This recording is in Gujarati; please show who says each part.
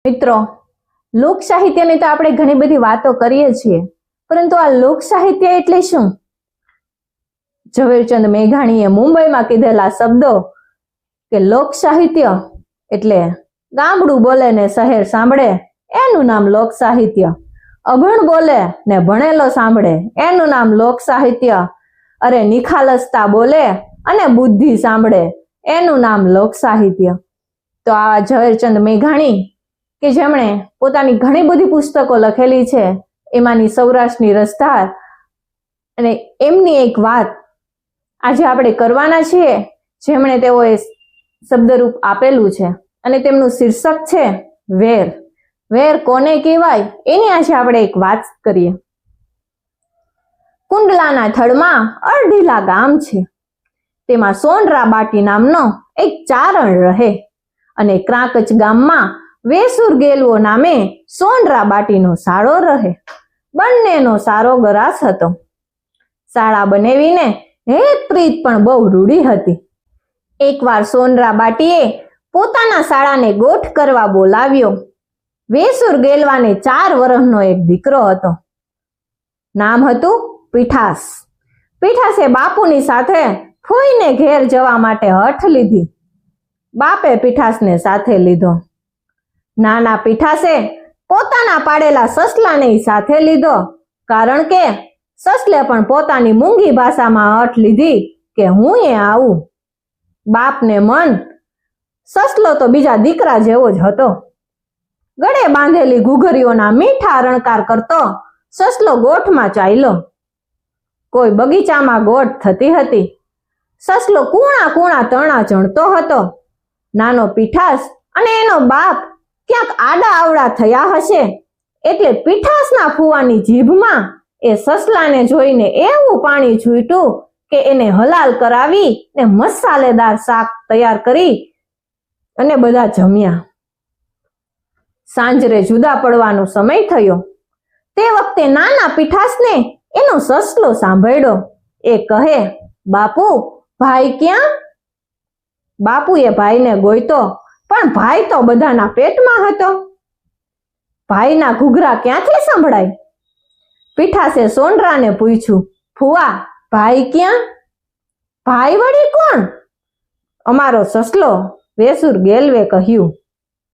Speaker 1: મિત્રો, લોક સાહિત્યની તો આપણે ઘણી બધી વાતો કરીએ છીએ, પરંતુ આ લોક સાહિત્ય એટલે શું? ઝવેરચંદ મેઘાણીએ મુંબઈમાં કીધેલા શબ્દો કે લોક સાહિત્ય એટલે ગામડું બોલે ને શહેર સાંભળે એનું નામ લોક સાહિત્ય, અભણ બોલે ને ભણેલો સાંભળે એનું નામ લોક સાહિત્ય, અરે નિખાલસતા બોલે અને બુદ્ધિ સાંભળે એનું નામ લોક સાહિત્ય. તો આ ઝવેરચંદ મેઘાણી કે જેમણે પોતાની ઘણી બધી પુસ્તકો લખેલી છે, એમાંની સૌરાષ્ટ્રની રસધાર, અને એમની એક વાત આજે આપણે કરવાના છીએ, જેમણે તેઓએ શબ્દરૂપ આપેલું છે અને તેમનું શીર્ષક છે વેર. વેર કોને કહેવાય એની આજે આપણે એક વાત કરીએ. કુંડલાના થડમાં અડધીલા ગામ છે. તેમાં સોનરા બાટી નામનો એક ચારણ રહે અને ક્રાંકચ ગામમાં વેસુર ગેલવો નામે સોનરા બાટીનો સાળો રહે. બંનેનો સારો ગરાસ હતો. શાળા બનાવીને હેત પ્રીત પણ બહુ રૂડી હતી. એકવાર સોનરા બાટીએ પોતાના શાળાને ગોઠ કરવા બોલાવ્યો. વેસુર ગેલવાને 4 વર્ષનો એક દીકરો હતો. નામ હતું પીઠાસ. પીઠાસે બાપુની સાથે ફોઈને ઘેર જવા માટે હઠ લીધી. બાપે પીઠાસને સાથે લીધો. નાના પીઠાસે પોતાના પાડેલા સસલાને સાથે લીધો, કારણ કે સસલે પણ પોતાની મૂંગી ભાષામાં હઠ લીધી કે હું એ આવું. બાપને મન સસલો તો બીજા દીકરા જેવો જ હતો. ગળે બાંધેલી ઘૂઘરીઓના મીઠા રણકાર કરતો સસલો ગોઠમાં ચાલ્યો. કોઈ બગીચામાં ગોઠ થતી હતી. સસલો કૂણા કૂણા તણા ચણતો હતો. નાનો પીઠાસ અને એનો બાપ ક્યાંક આડા આવડા થયા હશે એટલે પીઠાસના ફુવાની જીભમાં એ સસલાને જોઈને એવું પાણી છૂટ્યું કે એને હલાલ કરાવી ને મસાલેદાર શાક તૈયાર કરી અને બધા જમ્યા. સાંજરે જુદા પડવાનો સમય થયો. તે વખતે નાના પીઠાસને એનો સસલો સાંભળ્યો. એ કહે, બાપુ, ભાઈ ક્યાં? બાપુએ ભાઈને ગોઈતો, પણ ભાઈ તો બધાના પેટમાં હતો. ભાઈના ઘૂઘરા ક્યાંથી સંભળાય? પીઠાસે સોનરાને પૂછ્યું, ફુવા, ભાઈ ક્યાં? ભાઈ વળી કોણ? અમારો સસલો, વેસુર ગેલવે કહ્યું.